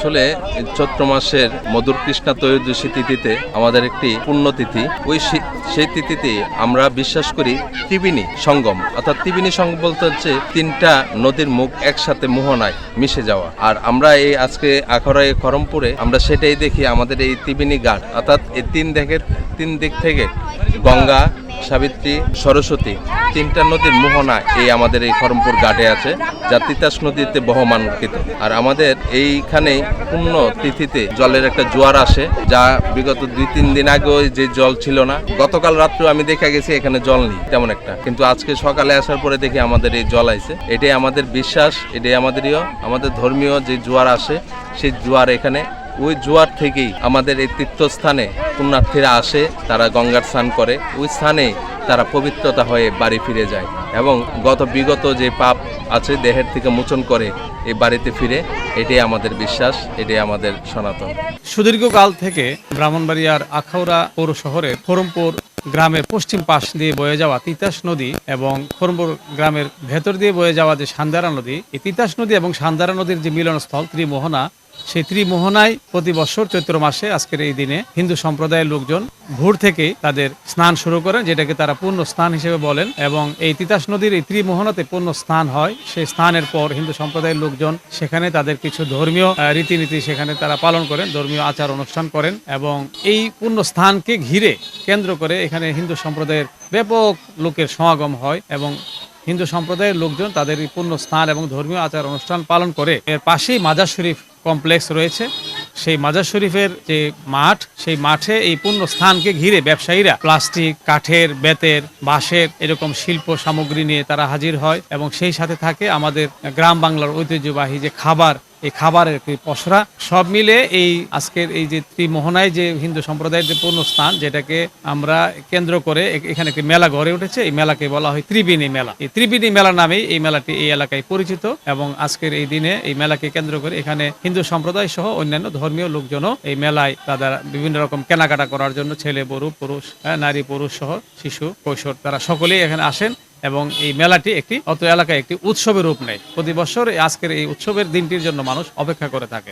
আসলে চৈত্র মাসের মধুর কৃষ্ণা ত্রয়োদশী তিথিতে আমাদের একটি পুণ্যতিথি। সেই তিথিতে আমরা বিশ্বাস করি ত্রিবেণী সঙ্গম, অর্থাৎ ত্রিবেণী সঙ্গম বলতে হচ্ছে তিনটা নদীর মুখ একসাথে মোহনায় মিশে যাওয়া। আর আমরা এই আজকে আখাউড়া খড়মপুরে আমরা সেটাই দেখি। আমাদের এই ত্রিবেণী ঘাট, অর্থাৎ এই তিন দিক থেকে গঙ্গা, সাবিত্রী, সরস্বতী তিনটা নদীর মোহনা এই আমাদের এই খড়মপুর ঘাটে আছে, যা তিতাস নদীতে বহমানকৃত। আর আমাদের এইখানে পূর্ণ তিথিতে জলের একটা জোয়ার আসে, যা বিগত 2-3 দিন আগেও যে জল ছিল না। গতকাল রাত্রেও আমি দেখা গেছি এখানে জল নেই তেমন একটা, কিন্তু আজকে সকালে আসার পরে দেখি আমাদের এই জল আইছে। এটাই আমাদের বিশ্বাস, এটাই আমাদের ধর্মীয় যে জোয়ার আসে, সেই জোয়ার এখানে ওই জোয়ার থেকেই আমাদের এই তীর্থস্থানে পুণ্যার্থীরা আসে, তারা গঙ্গার স্নান করে, ওই স্থানে তারা পবিত্রতা হয়ে বাড়ি ফিরে যায় এবং বিগত যে পাপ আছে দেহের থেকে মোচন করে এই বাড়িতে ফিরে। এটাই আমাদের বিশ্বাস, এটাই আমাদের সনাতন। সুদীর্ঘকাল থেকে ব্রাহ্মণবাড়িয়ার আখাউড়া পৌর শহরের খড়মপুর গ্রামের পশ্চিম পাশ দিয়ে বয়ে যাওয়া তিতাস নদী এবং খড়মপুর গ্রামের ভেতর দিয়ে বয়ে যাওয়া যে সান্দারা নদী, এই তিতাস নদী এবং সান্দারা নদীর যে মিলনস্থল ত্রিমোহনা, সেই ত্রিমোহনায় প্রতি বছর চৈত্র মাসে আজকের এই দিনে হিন্দু সম্প্রদায়ের লোকজন ভোর থেকেই তাদের স্নান শুরু করেন, যেটাকে তারা পূর্ণ স্নান হিসেবে বলেন। এবং এই তিতাস নদীর এই ত্রিমোহনাতে পূর্ণ স্নান হয়। সেই স্নানের পর হিন্দু সম্প্রদায়ের লোকজন সেখানে তাদের কিছু ধর্মীয় রীতিনীতি সেখানে তারা পালন করেন, ধর্মীয় আচার অনুষ্ঠান করেন। এবং এই পূর্ণ স্থানকে ঘিরে কেন্দ্র করে এখানে হিন্দু সম্প্রদায়ের ব্যাপক লোকের সমাগম হয় এবং হিন্দু সম্প্রদায়ের লোকজন তাদের এই পূর্ণ স্থান এবং ধর্মীয় আচার অনুষ্ঠান পালন করে। এর পাশেই মাজার শরীফ কমপ্লেক্স রয়েছে। সেই মাজার শরীফের যে মাঠ, সেই মাঠে এই পূর্ণ স্থানকে ঘিরে ব্যবসায়ীরা প্লাস্টিক, কাঠের, বেতের, বাঁশের এরকম শিল্প সামগ্রী নিয়ে তারা হাজির হয় এবং সেই সাথে থাকে আমাদের গ্রাম বাংলার ঐতিহ্যবাহী যে খাবার, এই খাবারের একটি পসরা। সব মিলে এই আজকের এই যে ত্রিমোহনায় যে হিন্দু সম্প্রদায়ের যে পূর্ণ স্থান, যেটাকে আমরা কেন্দ্র করে এখানে একটি মেলা গড়ে উঠেছে। এই মেলাকে বলা হয় ত্রিবেণী মেলা। এই ত্রিবেণী মেলা নামেই এই মেলাটি এই এলাকায় পরিচিত এবং আজকের এই দিনে এই মেলাকে কেন্দ্র করে এখানে হিন্দু সম্প্রদায় সহ অন্যান্য ধর্মীয় লোকজনও এই মেলায় তাদের বিভিন্ন রকম কেনাকাটা করার জন্য ছেলে, বড়, পুরুষ, নারী, পুরুষ সহ শিশু, কৈশোর তারা সকলেই এখানে আসেন এবং এই মেলাটি একটি অত এলাকায় একটি উৎসবের রূপ নেয়। প্রতি বছর আজকের এই উৎসবের দিনটির জন্য মানুষ অপেক্ষা করে থাকে।